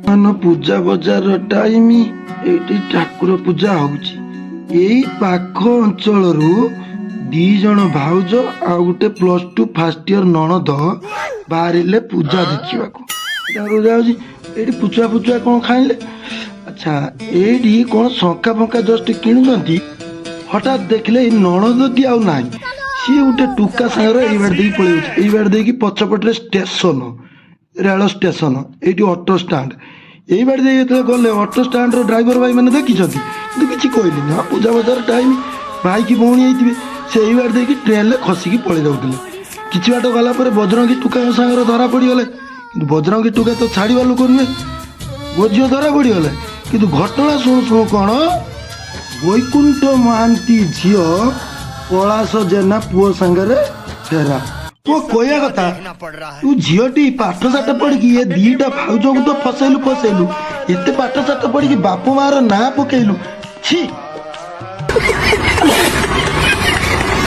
ମାନ ପୂଜା ବଜାର ଟାଇମ ଏଇଠି ଠାକୁର ପୂଜା ହଉଛି। ଏଇ ପାଖ ଅଞ୍ଚଳରୁ 2 ଜଣ ଭାଉଜ ଆଉ ଗୋଟେ +2 ଫାର୍ଷ୍ଟ ଇୟର ନଣଦ ବାହାରିଲେ ପୂଜା ଦେଖିବାକୁ। ତାକୁ ଯାଉଛି ଏଇଠି ପୂଜା କଣ ଖାଇଲେ। ଆଚ୍ଛା ଏଇଠି କଣ ଶଙ୍ଖା ଫଙ୍କା ଜଷ୍ଟ କିଣୁଛନ୍ତି। ହଠାତ୍ ଦେଖିଲେ ଏଇ ନଣଦଟି ଆଉ ନାହିଁ। ସିଏ ଗୋଟେ ଟୁକା ସାଙ୍ଗରେ ଏଇ ବାଟ ଦେଇକି ପଳେଇଯାଉଛି। ଏଇ ବାଟ ଦେଇକି ପଛପଟରେ ଷ୍ଟେସନ, ରେଳ ଷ୍ଟେସନ, ଏଇଠି ଅଟୋ ଷ୍ଟାଣ୍ଡ। ଏଇ ବାଟ ଦେଇକି ଯେତେବେଳେ ଗଲେ ଅଟୋ ଷ୍ଟାଣ୍ଡର ଡ୍ରାଇଭର ଭାଇ ମାନେ ଦେଖିଛନ୍ତି କିନ୍ତୁ କିଛି କହିଲେନି। ହଁ ପୂଜା ବଜାର ଟାଇମ, ଭାଇ କି ଭଉଣୀ ହେଇଥିବେ। ସେ ଏଇ ବାଟ ଦେଇକି ଟ୍ରେନରେ ଖସିକି ପଳେଇ ଯାଉଥିଲେ। କିଛି ବାଟ ଗଲା ପରେ ବଜରଙ୍ଗୀ ଟୁକାଙ୍କ ସାଙ୍ଗରେ ଧରା ପଡ଼ିଗଲେ। କିନ୍ତୁ ବଜରଙ୍ଗୀ ଟୁକା ତ ଛାଡ଼ିବା ଲୋକ ନୁହେଁ। ମୋ ଝିଅ ଧରା ପଡ଼ିଗଲେ। କିନ୍ତୁ ଘଟଣା ଶୁଣୁ ଶୁଣୁ କଣ, ବୈକୁଣ୍ଠ ମହାନ୍ତି ଝିଅ ପଳାଶ ଜେନା ପୁଅ ସାଙ୍ଗରେ ଫେରା। ମୋ କହିବା କଥା, ତୁ ଝିଅଟି ପାଠ ସାଠ ପଢିକି ଏ 2ଟା ଭାଉଜଙ୍କୁ ତ ଫସେଇଲୁ। ଏତେ ପାଠ ସାଠ ପଢିକି ବାପ ମାର ନାଁ ପକେଇଲୁ। ଛି।